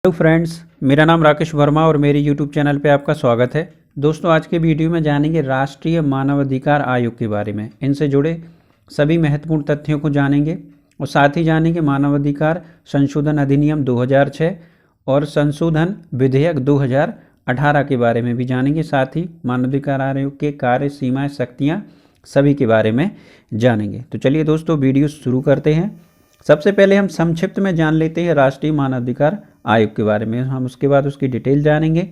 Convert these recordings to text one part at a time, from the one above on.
Hello friends, मेरा नाम राकेश वर्मा और मेरे यूट्यूब चैनल पे आपका स्वागत है। दोस्तों, आज के वीडियो में जानेंगे राष्ट्रीय मानवाधिकार आयोग के बारे में। इनसे जुड़े सभी महत्वपूर्ण तथ्यों को जानेंगे और साथ ही जानेंगे मानवाधिकार संशोधन अधिनियम 2006 और संशोधन विधेयक 2018 के बारे में भी जानेंगे। साथ ही मानवाधिकार आयोग के कार्य, सीमाएँ, शक्तियाँ सभी के बारे में जानेंगे। तो चलिए दोस्तों, वीडियो शुरू करते हैं। सबसे पहले हम संक्षिप्त में जान लेते हैं राष्ट्रीय मानवाधिकार आयोग के बारे में। हम उसके बाद उसकी डिटेल जानेंगे।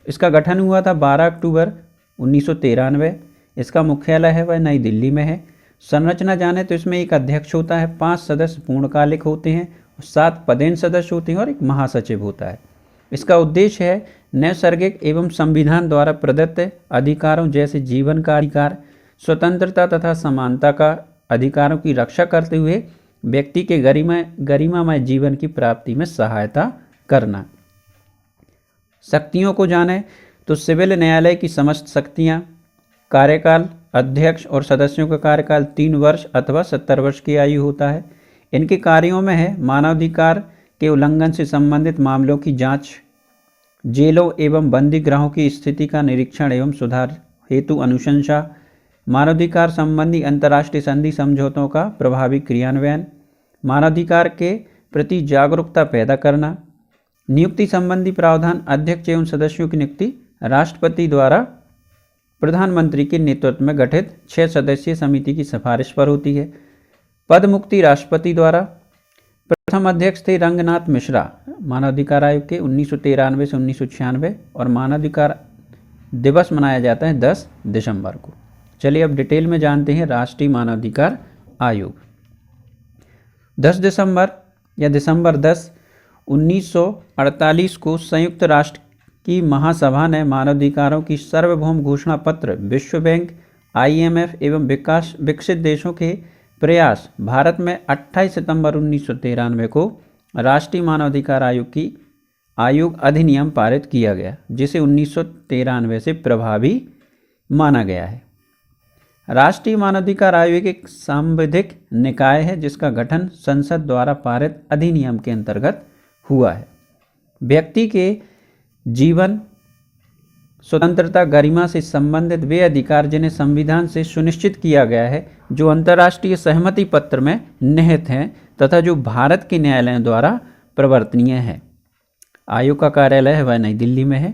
इसका गठन हुआ था 12 अक्टूबर 1993। इसका मुख्यालय है वह नई दिल्ली में है। संरचना जाने तो इसमें एक अध्यक्ष होता है, 5 सदस्य पूर्णकालिक होते हैं, 7 पदेन सदस्य होते हैं और एक महासचिव होता है। इसका उद्देश्य है नैसर्गिक एवं संविधान द्वारा प्रदत्त अधिकारों जैसे जीवन का अधिकार, स्वतंत्रता तथा समानता का अधिकारों की रक्षा करते हुए व्यक्ति के गरिमामय जीवन की प्राप्ति में सहायता करना। शक्तियों को जाने तो सिविल न्यायालय की समस्त शक्तियां, कार्यकाल, अध्यक्ष और सदस्यों का कार्यकाल 3 वर्ष अथवा 70 वर्ष की आयु होता है। इनके कार्यों में है मानवाधिकार के उल्लंघन से संबंधित मामलों की जांच, जेलों एवं बंदी गृहों की स्थिति का निरीक्षण एवं सुधार हेतु अनुशंसा, मानवाधिकार संबंधी अंतर्राष्ट्रीय संधि समझौतों का प्रभावी क्रियान्वयन, मानवाधिकार के प्रति जागरूकता पैदा करना, नियुक्ति संबंधी प्रावधान, अध्यक्ष एवं सदस्यों की नियुक्ति राष्ट्रपति द्वारा प्रधानमंत्री के नेतृत्व में गठित 6 सदस्यीय समिति की सिफारिश पर होती है। पद मुक्ति राष्ट्रपति द्वारा। प्रथम अध्यक्ष थे रंगनाथ मिश्रा मानवाधिकार आयोग के 1993 से 1996 और मानवाधिकार दिवस मनाया जाता है 10 दिसंबर को। चलिए अब डिटेल में जानते हैं राष्ट्रीय मानवाधिकार आयोग। 10 दिसंबर या दिसंबर 10, 1948 को संयुक्त राष्ट्र की महासभा ने मानवाधिकारों की सार्वभौम घोषणा पत्र विश्व बैंक, IMF एवं विकसित देशों के प्रयास भारत में 28 सितंबर 1993 को राष्ट्रीय मानवाधिकार आयोग अधिनियम पारित किया गया, जिसे 1993 से प्रभावी माना गया है। राष्ट्रीय मानवाधिकार आयोग एक सांविधिक निकाय है जिसका गठन संसद द्वारा पारित अधिनियम के अंतर्गत हुआ है। व्यक्ति के जीवन, स्वतंत्रता, गरिमा से संबंधित वे अधिकार जिन्हें संविधान से सुनिश्चित किया गया है, जो अंतर्राष्ट्रीय सहमति पत्र में निहित हैं तथा जो भारत के न्यायालयों द्वारा प्रवर्तनीय है। आयोग का कार्यालय है वह नई दिल्ली में है।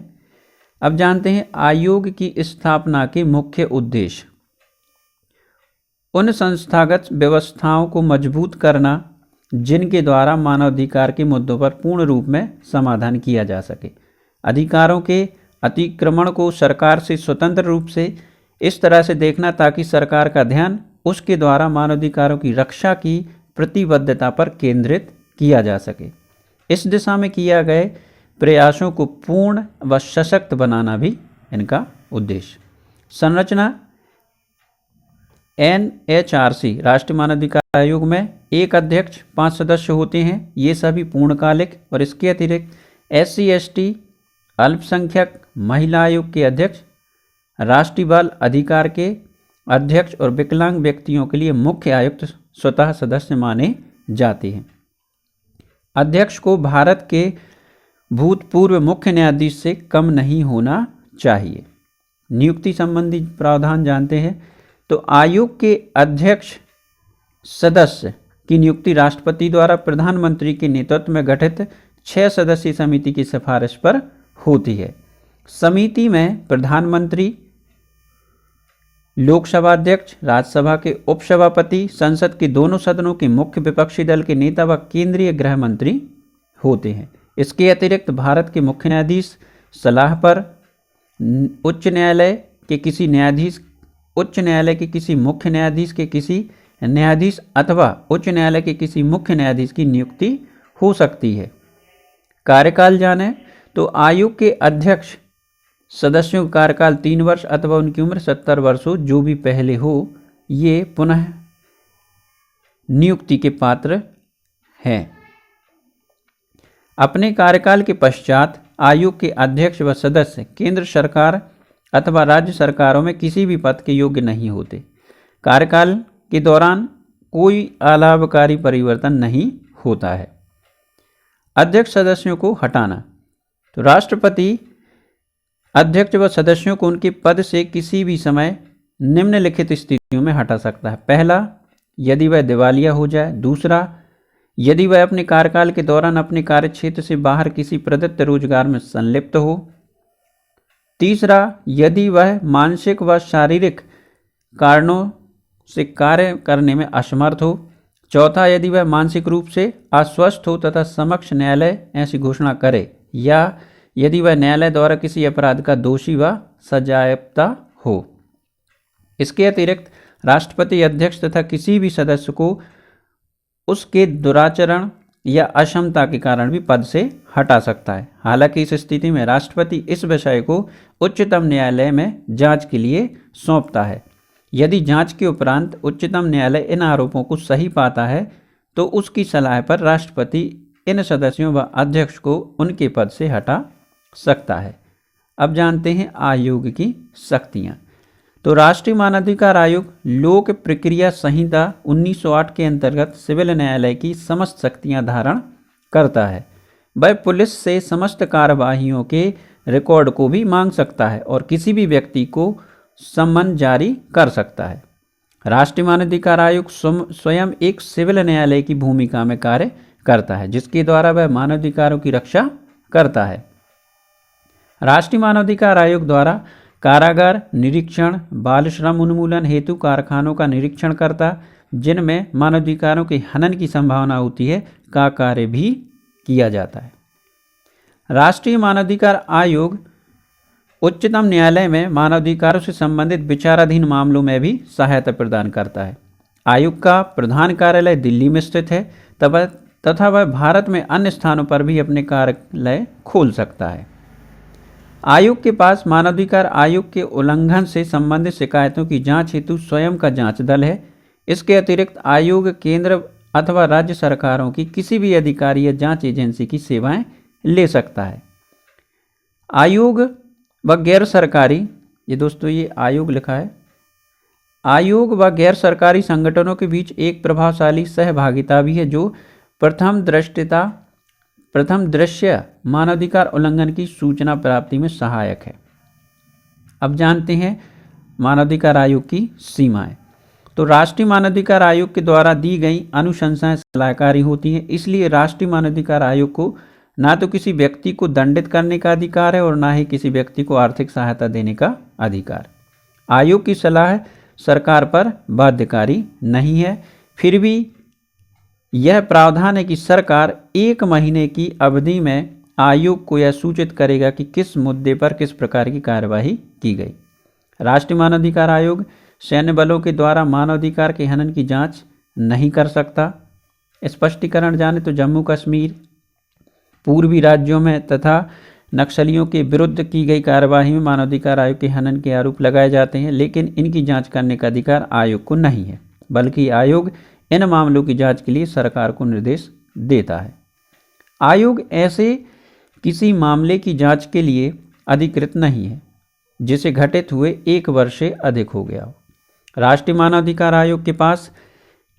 अब जानते हैं आयोग की स्थापना के मुख्य उद्देश्य। उन संस्थागत व्यवस्थाओं को मजबूत करना जिनके द्वारा मानवाधिकार के मुद्दों पर पूर्ण रूप में समाधान किया जा सके। अधिकारों के अतिक्रमण को सरकार से स्वतंत्र रूप से इस तरह से देखना ताकि सरकार का ध्यान उसके द्वारा मानवाधिकारों की रक्षा की प्रतिबद्धता पर केंद्रित किया जा सके। इस दिशा में किया गए प्रयासों को पूर्ण व सशक्त बनाना भी इनका उद्देश्य। संरचना NHRC राष्ट्रीय मानवाधिकार आयोग में एक अध्यक्ष, 5 सदस्य होते हैं। ये सभी पूर्णकालिक और इसके अतिरिक्त SC/ST, अल्पसंख्यक महिला आयोग के अध्यक्ष, राष्ट्रीय बाल अधिकार के अध्यक्ष और विकलांग व्यक्तियों के लिए मुख्य आयुक्त स्वतः सदस्य माने जाते हैं। अध्यक्ष को भारत के भूतपूर्व मुख्य न्यायाधीश से कम नहीं होना चाहिए। नियुक्ति संबंधी प्रावधान जानते हैं तो आयोग के अध्यक्ष सदस्य की नियुक्ति राष्ट्रपति द्वारा प्रधानमंत्री के नेतृत्व में गठित 6 सदस्यीय समिति की सिफारिश पर होती है। समिति में प्रधानमंत्री, लोकसभा अध्यक्ष, राज्यसभा के उपसभापति, संसद के दोनों सदनों के मुख्य विपक्षी दल के नेता व केंद्रीय गृह मंत्री होते हैं। इसके अतिरिक्त भारत के मुख्य न्यायाधीश सलाह पर उच्च न्यायालय के किसी न्यायाधीश, उच्च न्यायालय के किसी मुख्य न्यायाधीश के किसी न्यायाधीश अथवा उच्च न्यायालय के किसी मुख्य न्यायाधीश की नियुक्ति हो सकती है। कार्यकाल जाने तो आयोग के अध्यक्ष सदस्यों का कार्यकाल 3 वर्ष अथवा उनकी उम्र 70 वर्ष हो, जो भी पहले हो, ये पुनः नियुक्ति के पात्र हैं। अपने कार्यकाल के पश्चात आयोग के अध्यक्ष व सदस्य केंद्र सरकार अथवा राज्य सरकारों में किसी भी पद के योग्य नहीं होते। कार्यकाल के दौरान कोई अलाभकारी परिवर्तन नहीं होता है। अध्यक्ष सदस्यों को हटाना। तो राष्ट्रपति अध्यक्ष व सदस्यों को उनके पद से किसी भी समय निम्नलिखित स्थितियों में हटा सकता है। पहला, यदि वह दिवालिया हो जाए। दूसरा, यदि वह अपने कार्यकाल के दौरान अपने कार्यक्षेत्र से बाहर किसी प्रदत्त रोजगार में संलिप्त हो। तीसरा, यदि वह मानसिक व शारीरिक कारणों से कार्य करने में असमर्थ हो। चौथा, यदि वह मानसिक रूप से अस्वस्थ हो तथा समक्ष न्यायालय ऐसी घोषणा करे, या यदि वह न्यायालय द्वारा किसी अपराध का दोषी व सजायाफ्ता हो। इसके अतिरिक्त राष्ट्रपति अध्यक्ष तथा किसी भी सदस्य को उसके दुराचरण या अक्षमता के कारण भी पद से हटा सकता है। हालांकि इस स्थिति में राष्ट्रपति इस विषय को उच्चतम न्यायालय में जांच के लिए सौंपता है। यदि जांच के उपरांत उच्चतम न्यायालय इन आरोपों को सही पाता है तो उसकी सलाह पर राष्ट्रपति इन सदस्यों व अध्यक्ष को उनके पद से हटा सकता है। अब जानते हैं आयोग की शक्तियाँ। तो राष्ट्रीय मानवाधिकार आयोग लोक प्रक्रिया संहिता 1908 के अंतर्गत सिविल न्यायालय की समस्त शक्तियां धारण करता है। वह पुलिस से समस्त कार्यवाहियों के रिकॉर्ड को भी मांग सकता है और किसी भी व्यक्ति को सम्मन जारी कर सकता है। राष्ट्रीय मानवाधिकार आयोग स्वयं एक सिविल न्यायालय की भूमिका में कार्य करता है, जिसके द्वारा वह मानवाधिकारों की रक्षा करता है। राष्ट्रीय मानवाधिकार आयोग द्वारा कारागार निरीक्षण, बाल श्रम उन्मूलन हेतु कारखानों का निरीक्षण करता, जिनमें मानवाधिकारों के हनन की संभावना होती है, का कार्य भी किया जाता है। राष्ट्रीय मानवाधिकार आयोग उच्चतम न्यायालय में मानवाधिकारों से संबंधित विचाराधीन मामलों में भी सहायता प्रदान करता है। आयोग का प्रधान कार्यालय दिल्ली में स्थित है तथा वह भारत में अन्य स्थानों पर भी अपने कार्यालय खोल सकता है। आयोग के पास मानवाधिकार आयोग के उल्लंघन से संबंधित शिकायतों की जांच हेतु स्वयं का जांच दल है। इसके अतिरिक्त आयोग केंद्र अथवा राज्य सरकारों की किसी भी अधिकारी या जांच एजेंसी की सेवाएं ले सकता है। आयोग व गैर सरकारी, ये दोस्तों ये आयोग लिखा है, आयोग व गैर सरकारी संगठनों के बीच एक प्रभावशाली सहभागिता भी है, जो प्रथम दृश्य मानवाधिकार उल्लंघन की सूचना प्राप्ति में सहायक है। अब जानते हैं मानवाधिकार आयोग की सीमाएं। तो राष्ट्रीय मानवाधिकार आयोग के द्वारा दी गई अनुशंसाएं सलाहकारी होती हैं, इसलिए राष्ट्रीय मानवाधिकार आयोग को ना तो किसी व्यक्ति को दंडित करने का अधिकार है और ना ही किसी व्यक्ति को आर्थिक सहायता देने का अधिकार। आयोग की सलाह सरकार पर बाध्यकारी नहीं है, फिर भी यह प्रावधान है कि सरकार 1 महीने की अवधि में आयोग को यह सूचित करेगा कि किस मुद्दे पर किस प्रकार की कार्यवाही की गई। राष्ट्रीय मानवाधिकार आयोग सैन्य बलों के द्वारा मानवाधिकार के हनन की जांच नहीं कर सकता। स्पष्टीकरण जाने तो जम्मू कश्मीर, पूर्वी राज्यों में तथा नक्सलियों के विरुद्ध की गई कार्यवाही में मानवाधिकार आयोग के हनन के आरोप लगाए जाते हैं, लेकिन इनकी जांच करने का अधिकार आयोग को नहीं है, बल्कि आयोग इन मामलों की जांच के लिए सरकार को निर्देश देता है। आयोग ऐसे किसी मामले की जांच के लिए अधिकृत नहीं है जिसे घटित हुए 1 वर्ष से अधिक हो गया हो। राष्ट्रीय मानवाधिकार आयोग के पास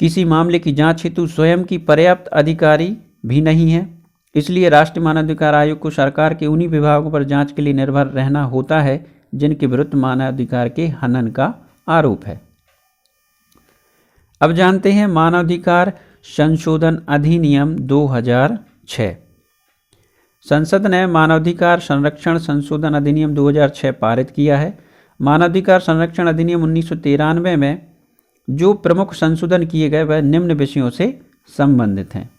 किसी मामले की जांच हेतु स्वयं की पर्याप्त अधिकारी भी नहीं है, इसलिए राष्ट्रीय मानवाधिकार आयोग को सरकार के उन्हीं विभागों पर जांच के लिए निर्भर रहना होता है जिनके विरुद्ध मानवाधिकार के हनन का आरोप है। अब जानते हैं मानवाधिकार संशोधन अधिनियम 2006। संसद ने मानवाधिकार संरक्षण संशोधन अधिनियम 2006 पारित किया है। मानवाधिकार संरक्षण अधिनियम 1993 में जो प्रमुख संशोधन किए गए वह निम्न विषयों से संबंधित हैं।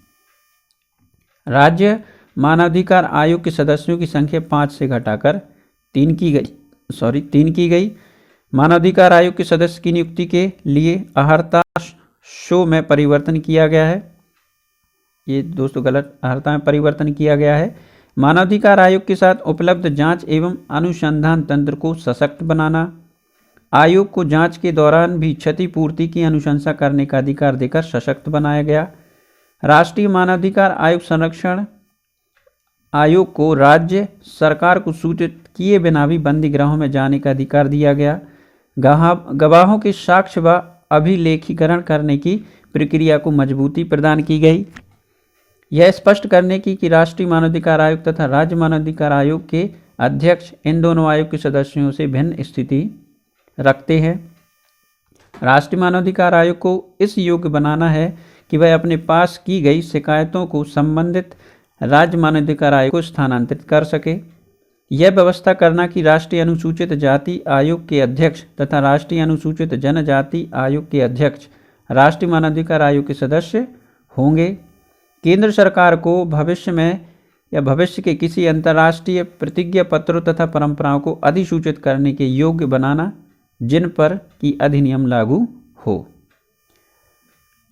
राज्य मानवाधिकार आयोग के सदस्यों की संख्या 5 से घटाकर 3 की गई। मानवाधिकार आयोग के सदस्य की नियुक्ति के लिए अहर्ता शो में परिवर्तन किया गया है। ये दोस्तों गलत, अहर्ता में परिवर्तन किया गया है। मानवाधिकार आयोग के साथ उपलब्ध जांच एवं अनुसंधान तंत्र को सशक्त बनाना, आयोग को जांच के दौरान भी क्षतिपूर्ति की अनुशंसा करने का अधिकार देकर सशक्त बनाया गया। राष्ट्रीय मानवाधिकार आयोग संरक्षण आयोग को राज्य सरकार को सूचित किए बिना भी बंदी गृहों में जाने का अधिकार दिया गया। गवाहों के साक्ष्य व अभिलेखीकरण करने की प्रक्रिया को मजबूती प्रदान की गई। यह स्पष्ट करने की कि राष्ट्रीय मानवाधिकार आयोग तथा राज्य मानवाधिकार आयोग के अध्यक्ष इन दोनों आयोग के सदस्यों से भिन्न स्थिति रखते हैं। राष्ट्रीय मानवाधिकार आयोग को इस योग्य बनाना है कि वह अपने पास की गई शिकायतों को संबंधित राज्य मानवाधिकार आयोग को स्थानांतरित कर सके। यह व्यवस्था करना कि राष्ट्रीय अनुसूचित जाति आयोग के अध्यक्ष तथा राष्ट्रीय अनुसूचित जनजाति आयोग के अध्यक्ष राष्ट्रीय मानवाधिकार आयोग के सदस्य होंगे। केंद्र सरकार को भविष्य में या भविष्य के किसी अंतर्राष्ट्रीय प्रतिज्ञा पत्रों तथा परंपराओं को अधिसूचित करने के योग्य बनाना जिन पर कि अधिनियम लागू हो।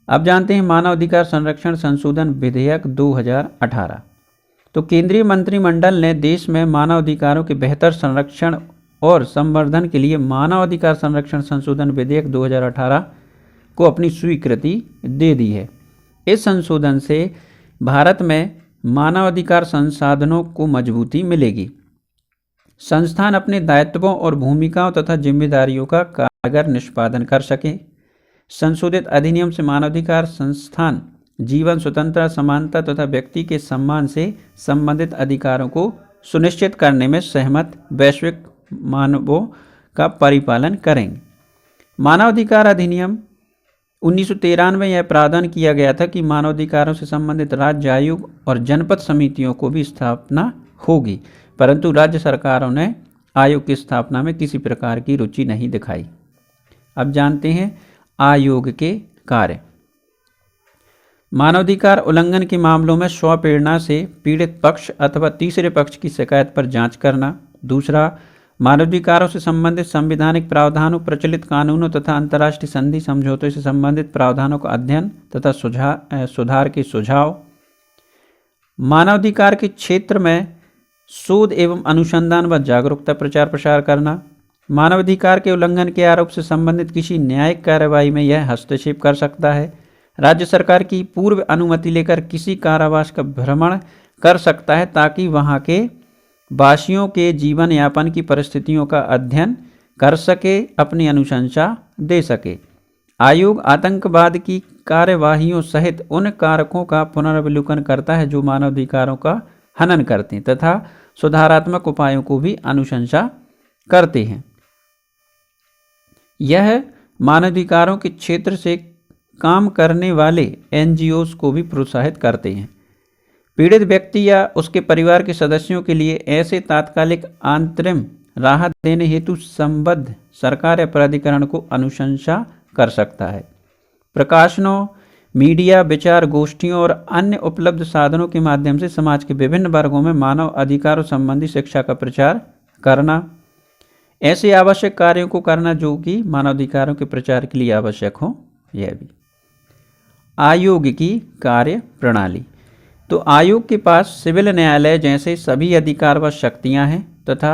अब जानते हैं मानवाधिकार संरक्षण संशोधन विधेयक 2018। तो केंद्रीय मंत्रिमंडल ने देश में मानवाधिकारों के बेहतर संरक्षण और संवर्धन के लिए मानवाधिकार संरक्षण संशोधन विधेयक 2018 को अपनी स्वीकृति दे दी है। इस संशोधन से भारत में मानवाधिकार संसाधनों को मजबूती मिलेगी। संस्थान अपने दायित्वों और भूमिकाओं तथा जिम्मेदारियों का कारगर निष्पादन कर सके। संशोधित अधिनियम से मानवाधिकार संस्थान जीवन, स्वतंत्रता, समानता तथा व्यक्ति के सम्मान से संबंधित अधिकारों को सुनिश्चित करने में सहमत वैश्विक मानवों का परिपालन करेंगे। मानवाधिकार अधिनियम 1993 में यह प्रावधान किया गया था कि मानवाधिकारों से संबंधित राज्य आयोग और जनपद समितियों को भी स्थापना होगी, परंतु राज्य सरकारों ने आयोग की स्थापना में किसी प्रकार की रुचि नहीं दिखाई। अब जानते हैं आयोग के कार्य। मानवाधिकार उल्लंघन के मामलों में स्वप्रेरणा से पीड़ित पक्ष अथवा तीसरे पक्ष की शिकायत पर जांच करना। दूसरा, मानवाधिकारों से संबंधित संवैधानिक प्रावधानों, प्रचलित कानूनों तथा अंतर्राष्ट्रीय संधि समझौतों से संबंधित प्रावधानों का अध्ययन तथा सुधार के सुझाव। मानवाधिकार के क्षेत्र में शोध एवं अनुसंधान व जागरूकता प्रचार प्रसार करना। मानवाधिकार के उल्लंघन के आरोप से संबंधित किसी न्यायिक कार्रवाई में यह हस्तक्षेप कर सकता है। राज्य सरकार की पूर्व अनुमति लेकर किसी कारावास का भ्रमण कर सकता है ताकि वहां के वासियों के जीवन यापन की परिस्थितियों का अध्ययन कर सके, अपनी अनुशंसा दे सके। आयोग आतंकवाद की कार्यवाहियों सहित उन कारकों का पुनर्विलोकन करता है जो मानवाधिकारों का हनन करते हैं तथा सुधारात्मक उपायों को भी अनुशंसा करते हैं। यह मानवाधिकारों के क्षेत्र से काम करने वाले एनजीओज को भी प्रोत्साहित करते हैं। पीड़ित व्यक्ति या उसके परिवार के सदस्यों के लिए ऐसे तात्कालिक अंतरिम राहत देने हेतु संबद्ध सरकार या प्राधिकरण को अनुशंसा कर सकता है। प्रकाशनों, मीडिया, विचार गोष्ठियों और अन्य उपलब्ध साधनों के माध्यम से समाज के विभिन्न वर्गों में मानव अधिकारों संबंधी शिक्षा का प्रचार करना। ऐसे आवश्यक कार्यों को करना जो कि मानवाधिकारों के प्रचार के लिए आवश्यक हो। यह भी आयोग की कार्य प्रणाली। तो आयोग के पास सिविल न्यायालय जैसे सभी अधिकार व शक्तियां हैं तथा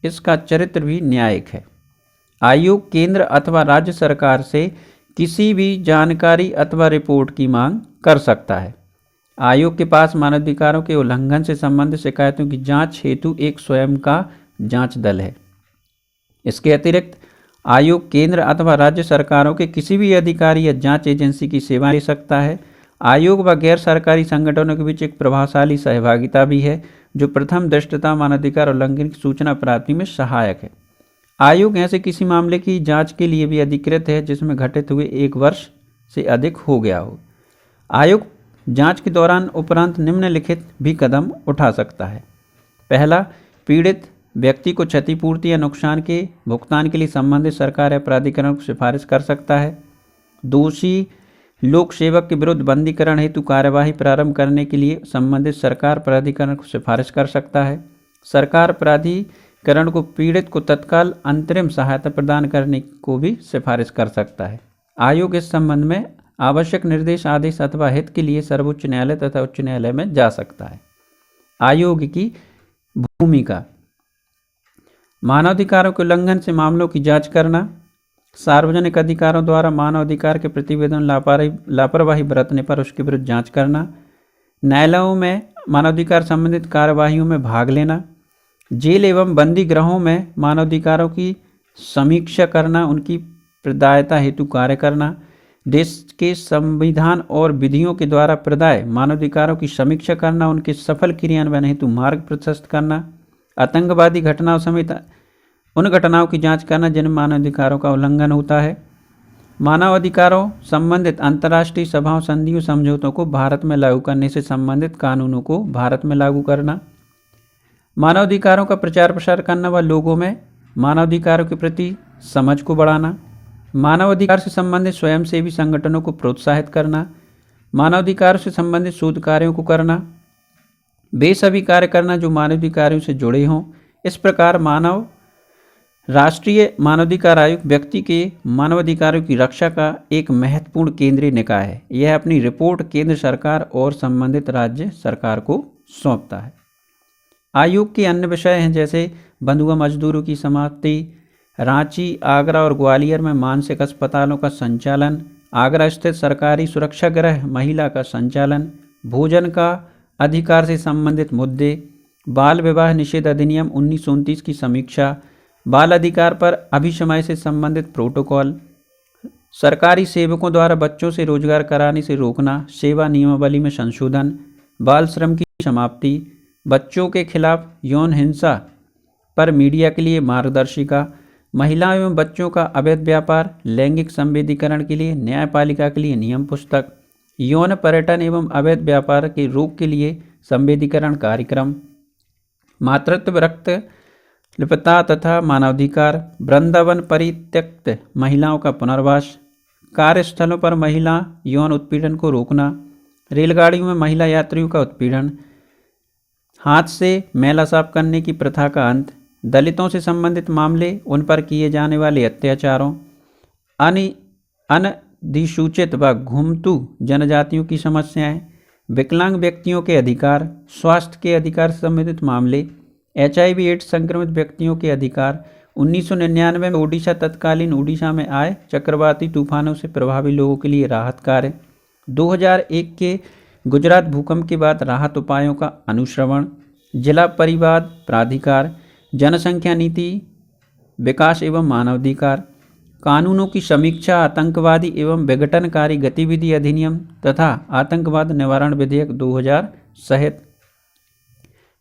इसका चरित्र भी न्यायिक है। आयोग केंद्र अथवा राज्य सरकार से किसी भी जानकारी अथवा रिपोर्ट की मांग कर सकता है। आयोग के पास मानवाधिकारों के उल्लंघन से संबंधित शिकायतों की जांच हेतु एक स्वयं का जांच दल है। इसके अतिरिक्त आयोग केंद्र अथवा राज्य सरकारों के किसी भी अधिकारी या जांच एजेंसी की सेवा ले सकता है। आयोग व गैर सरकारी संगठनों के बीच एक प्रभावशाली सहभागिता भी है जो प्रथम दृष्टता मानवाधिकार उल्लंघन की सूचना प्राप्ति में सहायक है। आयोग ऐसे किसी मामले की जांच के लिए भी अधिकृत है जिसमें घटित हुए 1 वर्ष से अधिक हो गया हो। आयोग जांच के दौरान उपरांत निम्नलिखित भी कदम उठा सकता है। पहला, पीड़ित व्यक्ति को क्षतिपूर्ति या नुकसान के भुगतान के लिए संबंधित सरकार या प्राधिकरण को सिफारिश कर सकता है। दोषी लोक सेवक के विरुद्ध बंदीकरण हेतु कार्यवाही प्रारंभ करने के लिए संबंधित सरकार प्राधिकरण को सिफारिश कर सकता है। सरकार प्राधिकरण को पीड़ित को तत्काल अंतरिम सहायता प्रदान करने को भी सिफारिश कर सकता है। आयोग इस संबंध में आवश्यक निर्देश, आदेश अथवा हित के लिए सर्वोच्च न्यायालय तथा उच्च न्यायालय में जा सकता है। आयोग की भूमिका, मानवाधिकारों के उल्लंघन से मामलों की जांच करना, सार्वजनिक अधिकारों द्वारा मानवाधिकार के प्रतिवेदन लापरवाही बरतने पर उसके विरुद्ध जांच करना, न्यायालयों में मानवाधिकार संबंधित कार्यवाहियों में भाग लेना, जेल एवं बंदी गृहों में मानवाधिकारों की समीक्षा करना, उनकी प्रदायता हेतु कार्य करना, देश के संविधान और विधियों के द्वारा प्रदाय मानवाधिकारों की समीक्षा करना, उनके सफल क्रियान्वयन हेतु मार्ग प्रशस्त करना, आतंकवादी घटनाओं समेत उन घटनाओं की जांच करना जिनमें मानवाधिकारों का उल्लंघन होता है, मानवाधिकारों संबंधित अंतर्राष्ट्रीय सभाओं, संधियों, समझौतों को भारत में लागू करने से संबंधित कानूनों को भारत में लागू करना, मानवाधिकारों का प्रचार प्रसार करना व लोगों में मानवाधिकारों के प्रति समझ को बढ़ाना, मानवाधिकार से संबंधित स्वयंसेवी संगठनों को प्रोत्साहित करना, मानवाधिकार से संबंधित शोध कार्यों को करना, वे सभी कार्य करना जो मानवाधिकारों से जुड़े हों। इस प्रकार राष्ट्रीय मानवाधिकार आयोग व्यक्ति के मानवाधिकारों की रक्षा का एक महत्वपूर्ण केंद्रीय निकाय है। यह अपनी रिपोर्ट केंद्र सरकार और संबंधित राज्य सरकार को सौंपता है। आयोग के अन्य विषय हैं जैसे बंधुआ मजदूरों की समाप्ति, रांची, आगरा और ग्वालियर में मानसिक अस्पतालों का संचालन, आगरा स्थित सरकारी सुरक्षा गृह महिला का संचालन, भोजन का अधिकार से संबंधित मुद्दे, बाल विवाह निषेध अधिनियम 1929 की समीक्षा, बाल अधिकार पर अभिशमय से संबंधित प्रोटोकॉल, सरकारी सेवकों द्वारा बच्चों से रोजगार कराने से रोकना, सेवा नियमावली में संशोधन, बाल श्रम की समाप्ति, बच्चों के खिलाफ यौन हिंसा पर मीडिया के लिए मार्गदर्शिका, महिलाओं एवं बच्चों का अवैध व्यापार, लैंगिक संवेदीकरण के लिए न्यायपालिका के लिए नियम पुस्तक, यौन पर्यटन एवं अवैध व्यापार के रोक के लिए संवेदीकरण कार्यक्रम, मातृत्व, रक्त लिप्तता तथा मानवाधिकार, वृंदावन परित्यक्त महिलाओं का पुनर्वास, कार्यस्थलों पर महिला यौन उत्पीड़न को रोकना, रेलगाड़ियों में महिला यात्रियों का उत्पीड़न, हाथ से मैला साफ करने की प्रथा का अंत, दलितों से संबंधित मामले, उन पर किए जाने वाले अत्याचारों, अनधिसूचित व घुमतू जनजातियों की समस्याएं, विकलांग व्यक्तियों के अधिकार, स्वास्थ्य के अधिकार से संबंधित मामले, HIV एड्स संक्रमित व्यक्तियों के अधिकार, 1999 में ओडिशा, तत्कालीन ओडिशा में आए चक्रवाती तूफानों से प्रभावित लोगों के लिए राहत कार्य, 2001 के गुजरात भूकंप के बाद राहत उपायों का अनुश्रवण, जिला परिवाद प्राधिकार, जनसंख्या नीति, विकास एवं मानवाधिकार, कानूनों की समीक्षा, आतंकवादी एवं विघटनकारी गतिविधि अधिनियम तथा आतंकवाद निवारण विधेयक 2000 सहित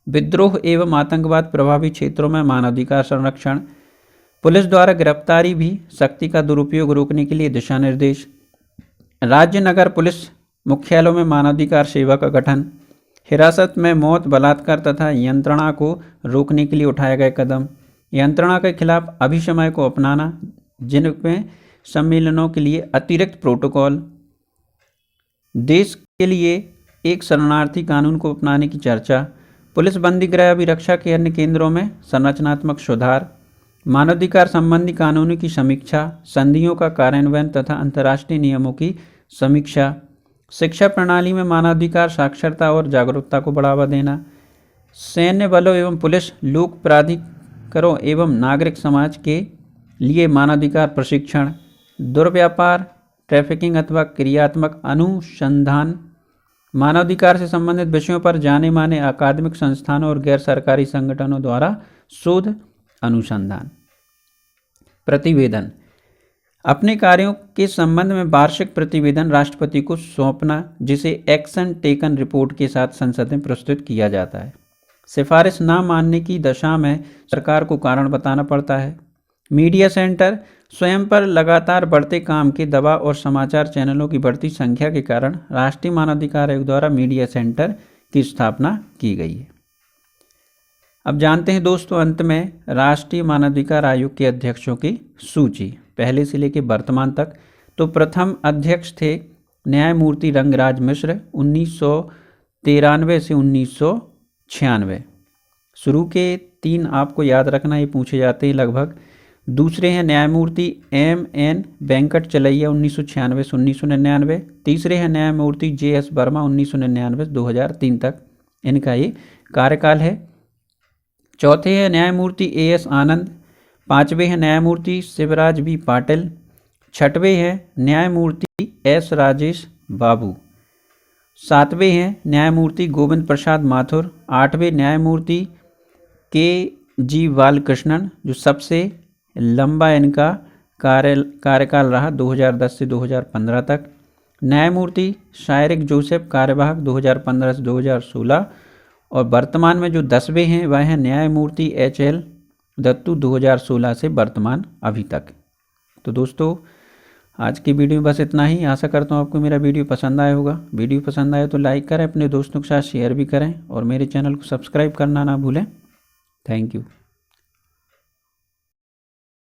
विद्रोह एवं आतंकवाद प्रभावित क्षेत्रों में मानवाधिकार संरक्षण, पुलिस द्वारा गिरफ्तारी भी सख्ती का दुरुपयोग रोकने के लिए दिशा निर्देश, राज्य नगर पुलिस मुख्यालयों में मानवाधिकार सेवा का गठन, हिरासत में मौत, बलात्कार तथा यंत्रणा को रोकने के लिए उठाए गए कदम, यंत्रणा के खिलाफ अभिशमय को अपनाना, जिनमें सम्मेलनों के लिए अतिरिक्त प्रोटोकॉल, देश के लिए एक शरणार्थी कानून को अपनाने की चर्चा, पुलिस बंदी गृह अभिरक्षा के अन्य केंद्रों में संरचनात्मक सुधार, मानवाधिकार संबंधी कानूनों की समीक्षा, संधियों का कार्यान्वयन तथा अंतर्राष्ट्रीय नियमों की समीक्षा, शिक्षा प्रणाली में मानवाधिकार साक्षरता और जागरूकता को बढ़ावा देना, सैन्य बलों एवं पुलिस, लोक प्राधिकरणों एवं नागरिक समाज के लिए मानवाधिकार प्रशिक्षण, दुर्व्यापार, ट्रैफिकिंग अथवा क्रियात्मक अनुसंधान, मानवाधिकार से संबंधित विषयों पर जाने माने अकादमिक संस्थानों और गैर सरकारी संगठनों द्वारा शोध अनुसंधान। प्रतिवेदन, अपने कार्यों के संबंध में वार्षिक प्रतिवेदन राष्ट्रपति को सौंपना, जिसे एक्शन टेकन रिपोर्ट के साथ संसद में प्रस्तुत किया जाता है। सिफारिश न मानने की दशा में सरकार को कारण बताना पड़ता है। मीडिया सेंटर, स्वयं पर लगातार बढ़ते काम के दबाव और समाचार चैनलों की बढ़ती संख्या के कारण राष्ट्रीय मानवाधिकार आयोग द्वारा मीडिया सेंटर की स्थापना की गई है। अब जानते हैं दोस्तों अंत में राष्ट्रीय मानवाधिकार आयोग के अध्यक्षों की सूची पहले से लेकर वर्तमान तक। तो प्रथम अध्यक्ष थे न्यायमूर्ति रंगराज मिश्र 1993 से 1996। शुरू के 3 आपको याद रखना, ये पूछे जाते हैं लगभग। दूसरे हैं न्यायमूर्ति M.N. वेंकट चलैया 1996 से 1999। तीसरे हैं न्यायमूर्ति J.S. वर्मा 1999 से 2003 तक, इनका ये कार्यकाल है। चौथे हैं न्यायमूर्ति A.S. आनंद। पांचवें हैं न्यायमूर्ति शिवराज B. पाटिल। छठवें हैं न्यायमूर्ति S. राजेश बाबू। सातवें हैं न्यायमूर्ति गोविंद प्रसाद माथुर। आठवें न्यायमूर्ति K.G. बालकृष्णन, जो सबसे लंबा इनका कार्यकाल रहा 2010 से 2015 तक। न्यायमूर्ति शायरिक जोसेफ, कार्यवाहक 2015 से 2016। और वर्तमान में जो 10वें हैं वह हैं न्यायमूर्ति HL दत्तू, 2016 से वर्तमान अभी तक। तो दोस्तों आज की वीडियो बस इतना ही। आशा करता हूँ आपको मेरा वीडियो पसंद आया होगा। वीडियो पसंद आए तो लाइक करें, अपने दोस्तों के साथ शेयर भी करें और मेरे चैनल को सब्सक्राइब करना ना भूलें। Thank you.